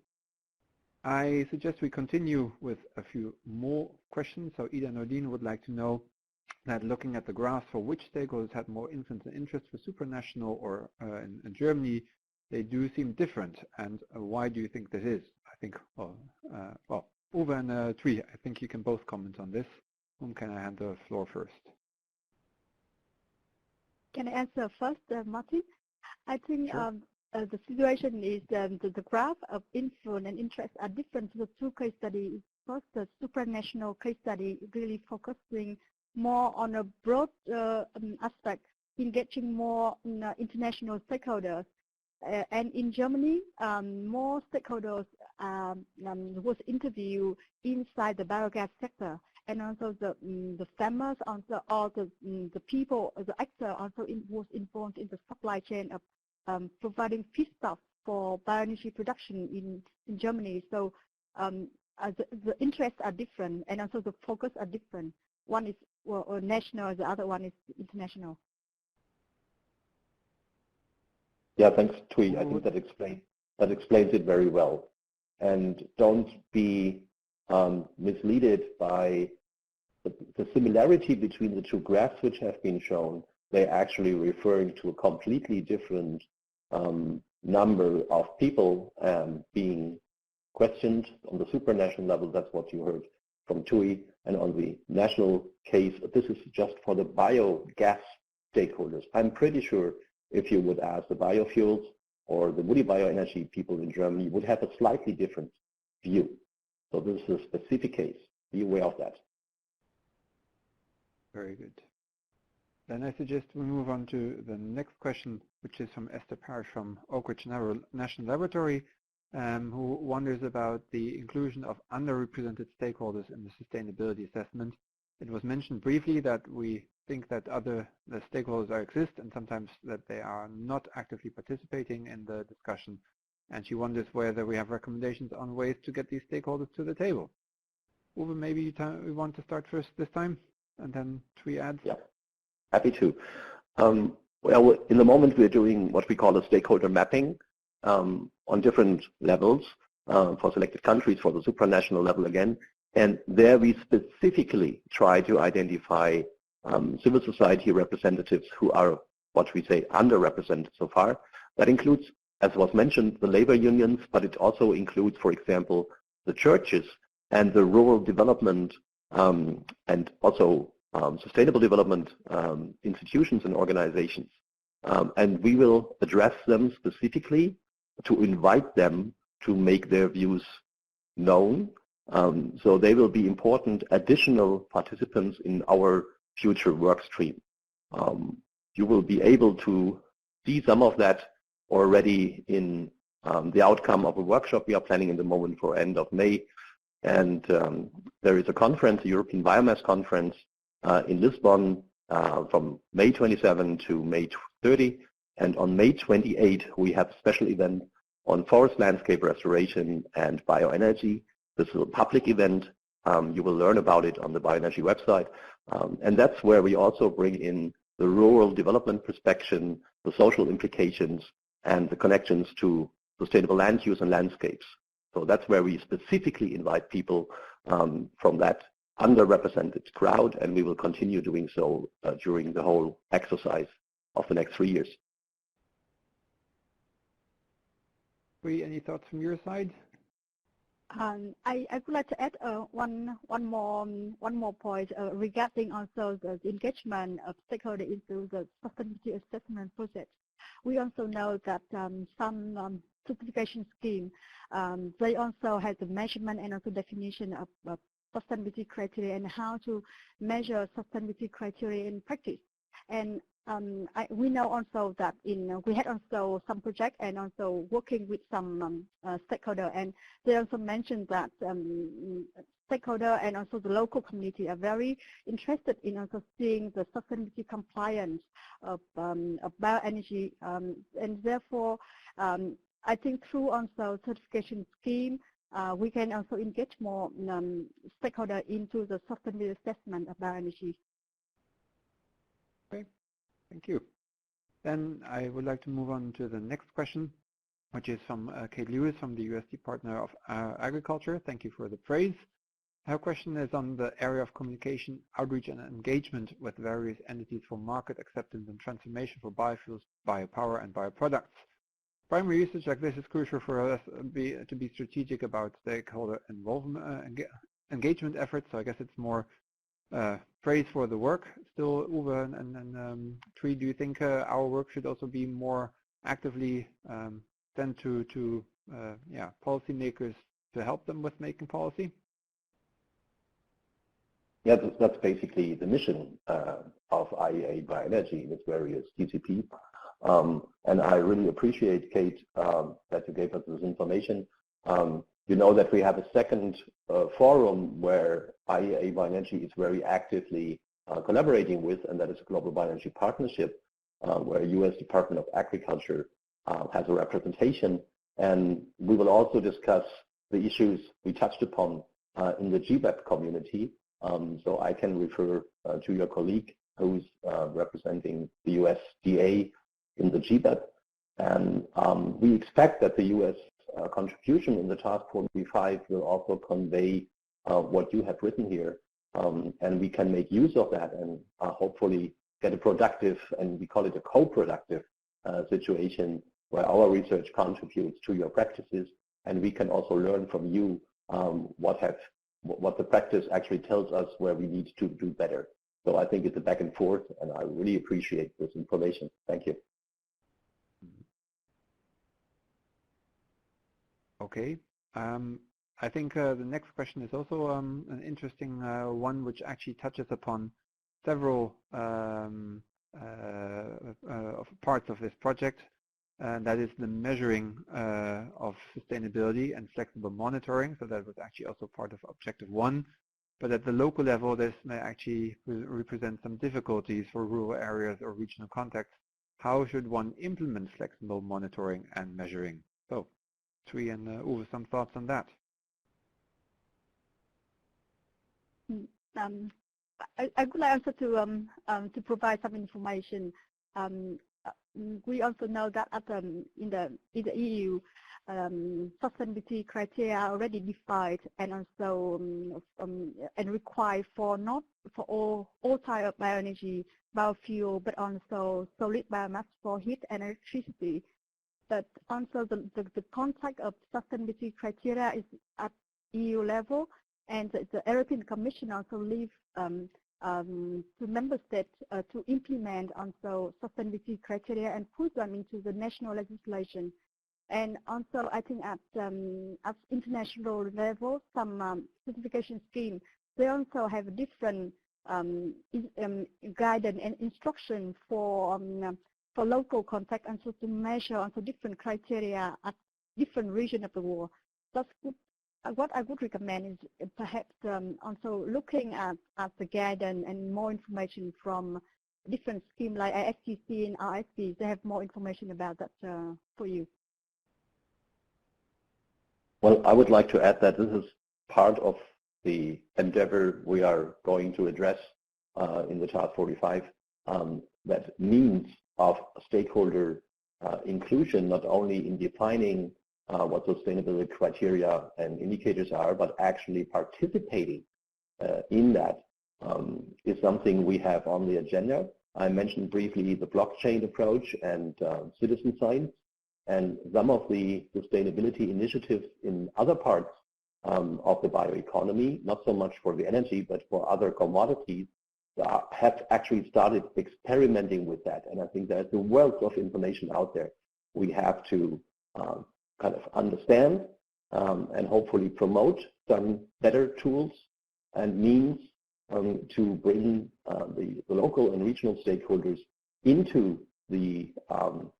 I suggest we continue with a few more questions. So Ida Nordin would like to know that looking at the graphs for which stakeholders had more influence and interest for supranational or in Germany, they do seem different. And why do you think this is? I think, well, Uwe and Tuque, I think you can both comment on this. Whom can I hand the floor first? Can I answer first, Martin? I think Sure. The situation is the graph of influence and interest are different to the two case studies. First, the supranational case study really focusing more on a broad aspect, engaging more international stakeholders. And in Germany, more stakeholders was interviewed inside the biogas sector, and also the farmers, also all the people, the actor also was involved in the supply chain of providing feedstock for bioenergy production in Germany. So the interests are different, and also the focus are different. One is national, the other one is international. Yeah, thanks, Tuque. I think that explains it very well. And don't be misleaded by the similarity between the two graphs which have been shown. They're actually referring to a completely different number of people being questioned on the supranational level. That's what you heard from Tuque. And on the national case, this is just for the biogas stakeholders. I'm pretty sure if you would ask the biofuels or the woody bioenergy people in Germany, you would have a slightly different view. So this is a specific case. Be aware of that. Very good. Then I suggest we move on to the next question, which is from Esther Parrish from Oak Ridge National Laboratory, who wonders about the inclusion of underrepresented stakeholders in the sustainability assessment. It was mentioned briefly that we think that the stakeholders exist and sometimes that they are not actively participating in the discussion. And she wonders whether we have recommendations on ways to get these stakeholders to the table. Uwe, maybe you want to start first this time, and then Tuque adds? Yeah, happy to. Well, in the moment we're doing what we call a stakeholder mapping on different levels for selected countries, for the supranational level again. And there we specifically try to identify civil society representatives who are what we say underrepresented so far. That includes, as was mentioned, the labor unions, but it also includes, for example, the churches and the rural development and also sustainable development institutions and organizations. And we will address them specifically to invite them to make their views known. So they will be important additional participants in our future work stream. You will be able to see some of that already in the outcome of a workshop we are planning in the moment for end of May. And there is a conference, a European Biomass Conference in Lisbon from May 27 to May 30. And on May 28, we have a special event on forest landscape restoration and bioenergy. This is a public event. You will learn about it on the Bioenergy website. And that's where we also bring in the rural development perspective, the social implications, and the connections to sustainable land use and landscapes. So that's where we specifically invite people from that underrepresented crowd, and we will continue doing so during the whole exercise of the next 3 years. Tuque, any thoughts from your side? I would like to add one more point regarding also the engagement of stakeholders into the sustainability assessment process. We also know that some certification scheme, they also have the measurement and also definition of sustainability criteria and how to measure sustainability criteria in practice. And we know also that we had also some project and also working with some stakeholder, and they also mentioned that stakeholder and also the local community are very interested in also seeing the sustainability compliance of bioenergy, and therefore I think through also certification scheme we can also engage more stakeholder into the sustainability assessment of bioenergy. Okay, thank you. Then I would like to move on to the next question, which is from Kate Lewis from the U.S. Department of Agriculture. Thank you for the praise. Her question is on the area of communication, outreach, and engagement with various entities for market acceptance and transformation for biofuels, biopower, and bioproducts. Primary research like this is crucial for us to be strategic about stakeholder involvement, engagement efforts. So I guess it's more praise for the work. Still, Uwe and Tuque, do you think our work should also be more actively sent to policymakers to help them with making policy? Yeah, that's basically the mission of IEA Bioenergy with various TCPs. And I really appreciate, Kate, that you gave us this information. You know that we have a second forum where IEA Bioenergy is very actively collaborating with, and that is a Global Bioenergy Partnership, where U.S. Department of Agriculture has a representation. And we will also discuss the issues we touched upon in the GBEP community. So I can refer to your colleague who's representing the USDA in the GBEP. And we expect that the U.S. Contribution in the Task 45 will also convey what you have written here. And we can make use of that and hopefully get a productive, and we call it a co-productive situation where our research contributes to your practices, and we can also learn from you what the practice actually tells us where we need to do better. So I think it's a back and forth, and I really appreciate this information. Thank you. Okay. I think the next question is also an interesting one, which actually touches upon several parts of this project, and that is the measuring of sustainability and flexible monitoring. So that was actually also part of Objective 1. But at the local level, this may actually represent some difficulties for rural areas or regional contexts. How should one implement flexible monitoring and measuring? So, Tuque and Uwe, some thoughts on that? I would like also to provide some information. We also know that in the EU, sustainability criteria are already defined and also and required for not for all type of bioenergy, biofuel, but also solid biomass for heat and electricity. But also the contact of sustainability criteria is at EU level, and the European Commission also leaves to member states to implement also sustainability criteria and put them into the national legislation. And also, I think at international level, some certification schemes, they also have a different guidance and instruction for local contact and so to measure also different criteria at different regions of the world. That's good. What I would recommend is perhaps also looking at the guidance and more information from different schemes like ISTC and RSP. They have more information about that for you. Well, I would like to add that this is part of the endeavor we are going to address in the Task 45, that means of stakeholder inclusion, not only in defining what sustainability criteria and indicators are, but actually participating in that is something we have on the agenda. I mentioned briefly the blockchain approach and citizen science, and some of the sustainability initiatives in other parts of the bioeconomy, not so much for the energy, but for other commodities, have actually started experimenting with that. And I think there's a wealth of information out there we have to kind of understand and hopefully promote some better tools and means to bring the local and regional stakeholders into the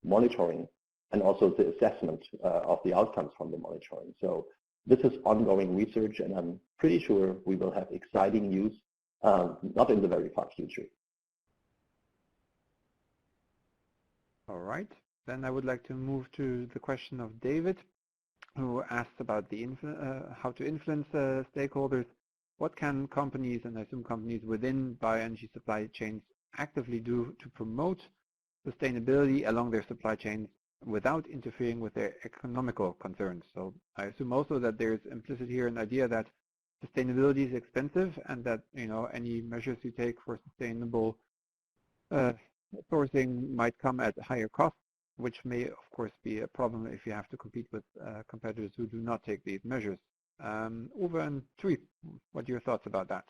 monitoring and also the assessment of the outcomes from the monitoring. So this is ongoing research, and I'm pretty sure we will have exciting news, not in the very far future. All right. Then I would like to move to the question of David, who asked about the how to influence stakeholders. What can companies, and I assume companies within bioenergy supply chains, actively do to promote sustainability along their supply chains without interfering with their economical concerns? So I assume also that there's implicit here an idea that sustainability is expensive, and that any measures you take for sustainable sourcing might come at higher cost, which may of course be a problem if you have to compete with competitors who do not take these measures. Uwe and Tuque, what are your thoughts about that?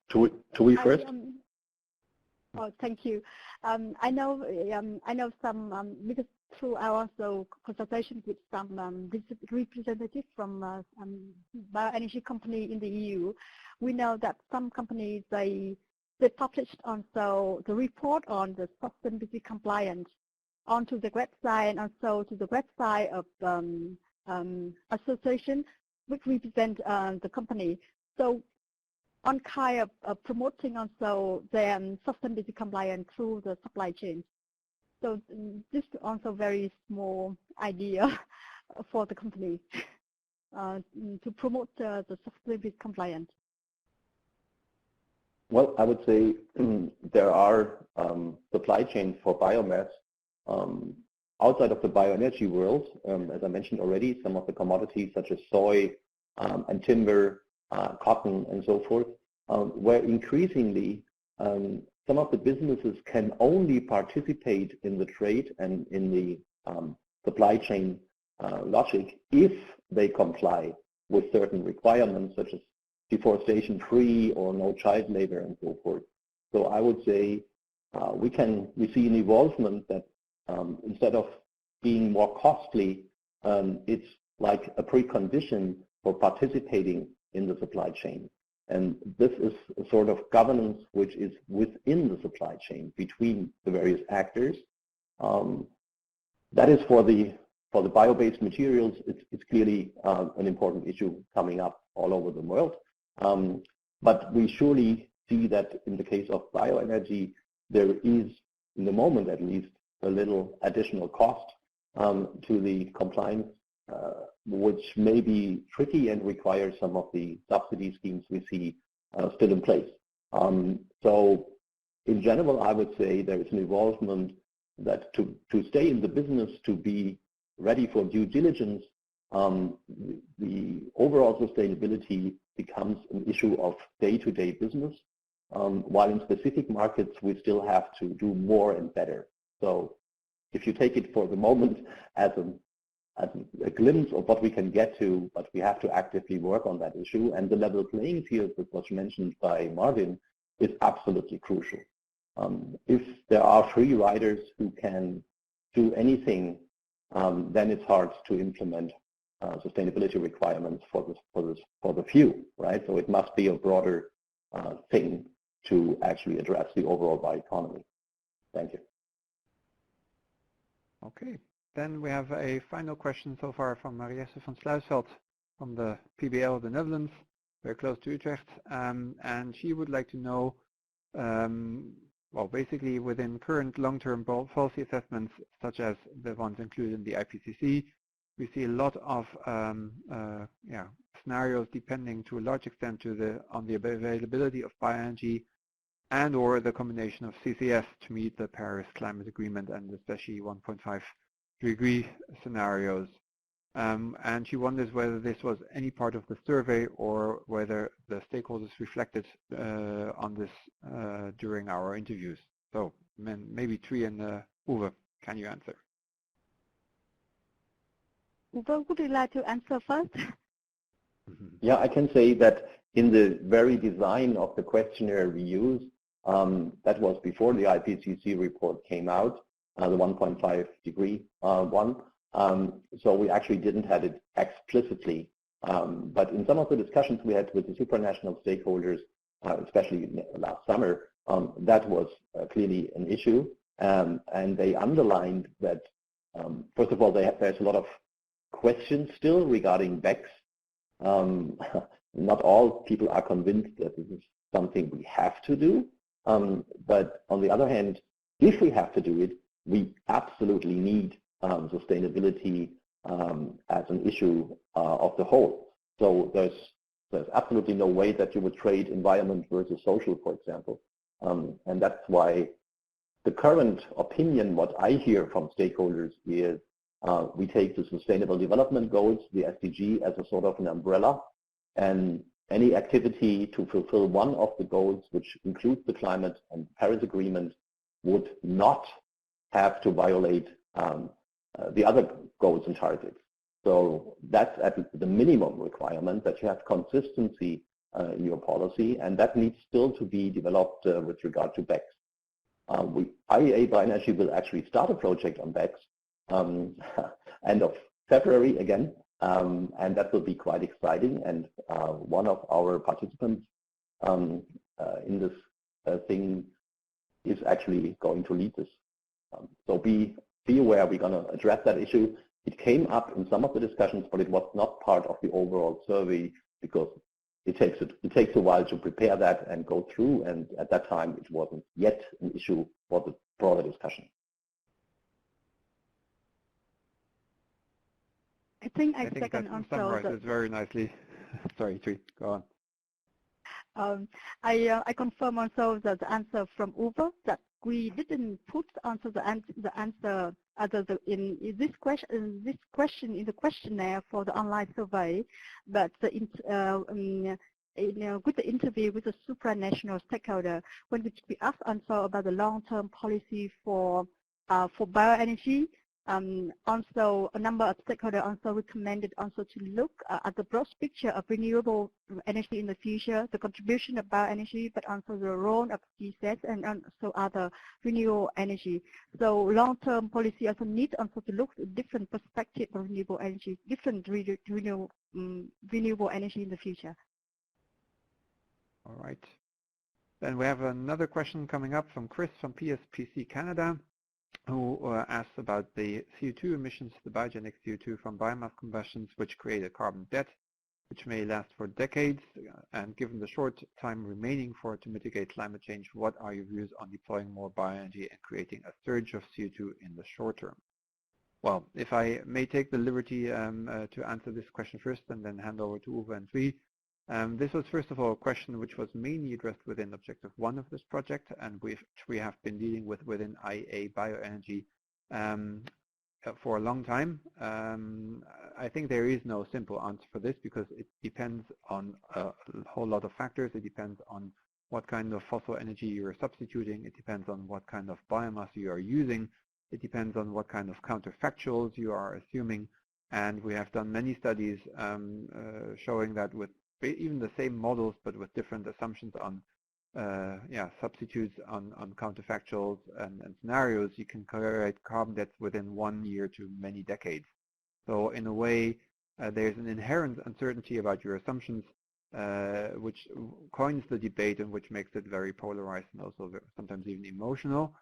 Tuque first. Oh, thank you. I know some because through our also consultation with some representatives from bioenergy company in the EU, we know that some companies they published also the report on the sustainability compliance onto the website and also to the website of association which represent the company. So on kind of promoting also their sustainability compliance through the supply chain. So this is also very small idea for the company to promote the sustainability compliance. Well, I would say there are supply chains for biomass outside of the bioenergy world. As I mentioned already, some of the commodities such as soy and timber, cotton, and so forth, where increasingly some of the businesses can only participate in the trade and in the supply chain logic if they comply with certain requirements such as deforestation-free or no child labor and so forth. So I would say we see an evolvement that instead of being more costly, it's like a precondition for participating in the supply chain. And this is a sort of governance which is within the supply chain between the various actors. That is for the bio-based materials. It's clearly an important issue coming up all over the world. But we surely see that in the case of bioenergy, there is, in the moment at least, a little additional cost to the compliance, which may be tricky and requires some of the subsidy schemes we see still in place. So in general, I would say there is an involvement that to stay in the business, to be ready for due diligence, the overall sustainability becomes an issue of day-to-day business, while in specific markets we still have to do more and better. So if you take it for the moment as a glimpse of what we can get to, but we have to actively work on that issue, and the level playing field that was mentioned by Marvin is absolutely crucial. If there are free riders who can do anything, then it's hard to implement sustainability requirements for the few, right? So it must be a broader thing to actually address the overall bioeconomy. Thank you. Okay, then we have a final question so far from Mariesse van Sluisveld from the PBL of the Netherlands, very close to Utrecht, and she would like to know, well, basically within current long-term policy assessments, such as the ones included in the IPCC, we see a lot of scenarios depending to a large extent on the availability of bioenergy and or the combination of CCS to meet the Paris Climate Agreement and especially 1.5 degree scenarios. And she wonders whether this was any part of the survey or whether the stakeholders reflected on this during our interviews. So maybe Tuque and Uwe, can you answer? Uwe, would you like to answer first? Yeah, I can say that in the very design of the questionnaire we use, that was before the IPCC report came out, the 1.5 degree one. So we actually didn't have it explicitly. But in some of the discussions we had with the supranational stakeholders, especially last summer, that was clearly an issue. And they underlined that, first of all, there's a lot of questions still regarding BECCS. Not all people are convinced that this is something we have to do. But on the other hand, if we have to do it, we absolutely need sustainability as an issue of the whole. So there's absolutely no way that you would trade environment versus social, for example. And that's why the current opinion, what I hear from stakeholders is we take the Sustainable Development Goals, the SDG, as a sort of an umbrella, and any activity to fulfill one of the goals, which includes the climate and Paris Agreement, would not have to violate the other goals and targets. So that's at the minimum requirement, that you have consistency in your policy, and that needs still to be developed with regard to BECCS. IEA Bioenergy will actually start a project on BECCS end of February again, and that will be quite exciting. And one of our participants in this thing is actually going to lead this. So be aware, we're going to address that issue. It came up in some of the discussions, but it was not part of the overall survey because it takes a while to prepare that and go through, and at that time it wasn't yet an issue for the broader discussion. I think that summarizes very nicely. Sorry, Tuque, go on. I confirm also that the answer from Uwe that we didn't put answer the answer in this question in the questionnaire for the online survey, but with the interview with the supranational stakeholder, when we asked answer about the long-term policy for bioenergy. Also, a number of stakeholders also recommended also to look at the broad picture of renewable energy in the future, the contribution of bioenergy, but also the role of GSET and also other renewable energy. So long-term policy also needs also to look at different perspectives of renewable energy, different renewable energy in the future. All right. Then we have another question coming up from Chris from PSPC Canada, who asks about the CO2 emissions, the biogenic CO2 from biomass combustions, which create a carbon debt, which may last for decades. And given the short time remaining to mitigate climate change, what are your views on deploying more bioenergy and creating a surge of CO2 in the short term? Well, if I may take the liberty to answer this question first and then hand over to Uwe and Tuque. This was first of all a question which was mainly addressed within Objective 1 of this project, and which we have been dealing with within IEA Bioenergy for a long time. I think there is no simple answer for this because it depends on a whole lot of factors. It depends on what kind of fossil energy you are substituting. It depends on what kind of biomass you are using. It depends on what kind of counterfactuals you are assuming. And we have done many studies showing that with even the same models, but with different assumptions on substitutes on counterfactuals and scenarios, you can create carbon debts within 1 year to many decades. So in a way, there's an inherent uncertainty about your assumptions, which coins the debate and which makes it very polarized and also sometimes even emotional.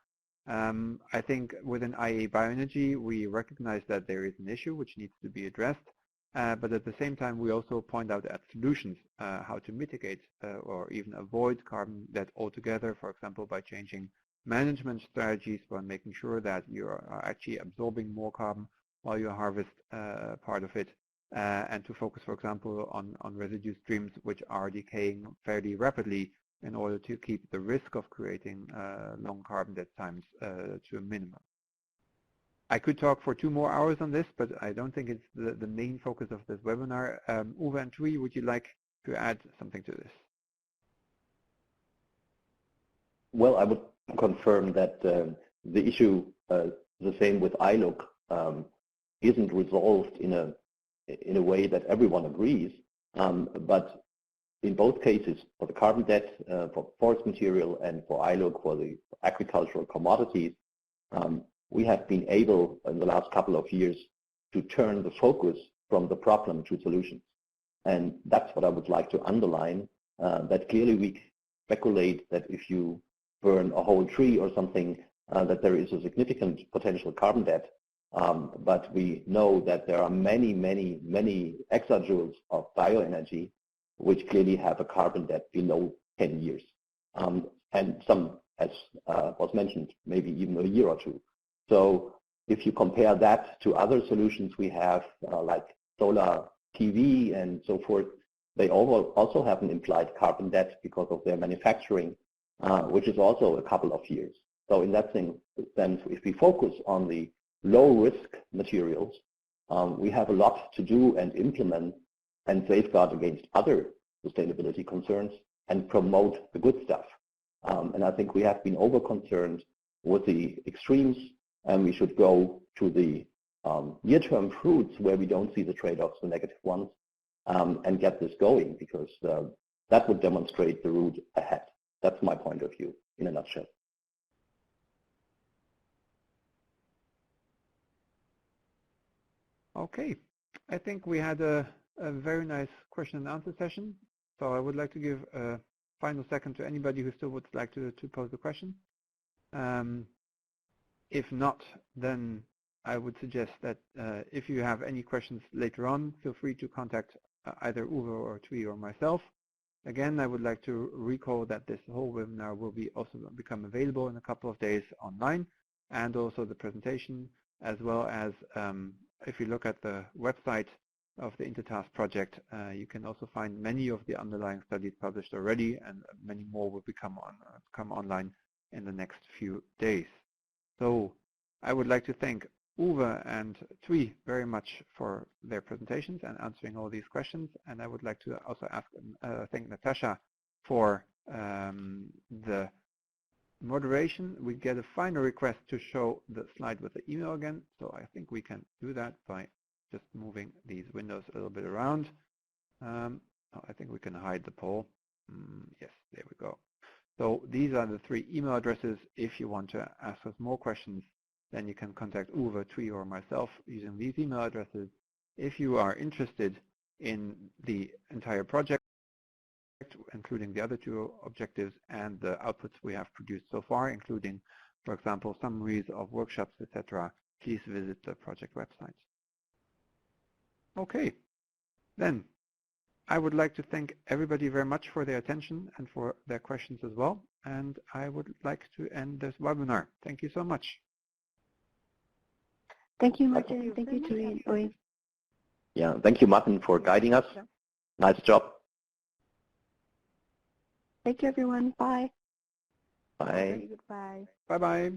I think within IEA Bioenergy, we recognize that there is an issue which needs to be addressed. But at the same time, we also point out at solutions how to mitigate or even avoid carbon debt altogether, for example, by changing management strategies, by making sure that you are actually absorbing more carbon while you harvest part of it, and to focus, for example, on residue streams which are decaying fairly rapidly in order to keep the risk of creating long carbon debt times to a minimum. I could talk for 2 more hours on this, but I don't think it's the main focus of this webinar. Uwe and Tuque, would you like to add something to this? Well, I would confirm that the issue, the same with ILUC, isn't resolved in a way that everyone agrees. But in both cases, for the carbon debt, for forest material, and for ILUC, for the agricultural commodities, we have been able in the last couple of years to turn the focus from the problem to solutions. And that's what I would like to underline, that clearly we speculate that if you burn a whole tree or something, that there is a significant potential carbon debt. But we know that there are many, many, many exajoules of bioenergy which clearly have a carbon debt below 10 years. And some, as was mentioned, maybe even a year or 2. So if you compare that to other solutions we have, like solar PV and so forth, they also have an implied carbon debt because of their manufacturing, which is also a couple of years. So in that sense, if we focus on the low-risk materials, we have a lot to do and implement and safeguard against other sustainability concerns and promote the good stuff. And I think we have been over-concerned with the extremes, and we should go to the near-term fruits where we don't see the trade-offs, the negative ones, and get this going, because that would demonstrate the route ahead. That's my point of view in a nutshell. Okay, I think we had a very nice question and answer session. So I would like to give a final second to anybody who still would like to pose a question. If not, then I would suggest that if you have any questions later on, feel free to contact either Uwe or Tuque or myself. Again, I would like to recall that this whole webinar will be also become available in a couple of days online, and also the presentation, as well as if you look at the website of the Intertask project, you can also find many of the underlying studies published already, and many more will come online in the next few days. So I would like to thank Uwe and Tuque very much for their presentations and answering all these questions, and I would like to also thank Natasha for the moderation. We get a final request to show the slide with the email again, so I think we can do that by just moving these windows a little bit around. I think we can hide the poll. Yes, there we go. So these are the 3 email addresses. If you want to ask us more questions, then you can contact Uwe, Tuque, or myself using these email addresses. If you are interested in the entire project, including the other 2 objectives and the outputs we have produced so far, including, for example, summaries of workshops, etc., please visit the project website. Okay, then I would like to thank everybody very much for their attention and for their questions as well. And I would like to end this webinar. Thank you so much. Thank you, Martin. Thank you, Tuque and Uwe. Yeah, thank you, Martin, for guiding us. Nice job. Thank you, everyone. Bye. Bye. Goodbye. Bye-bye.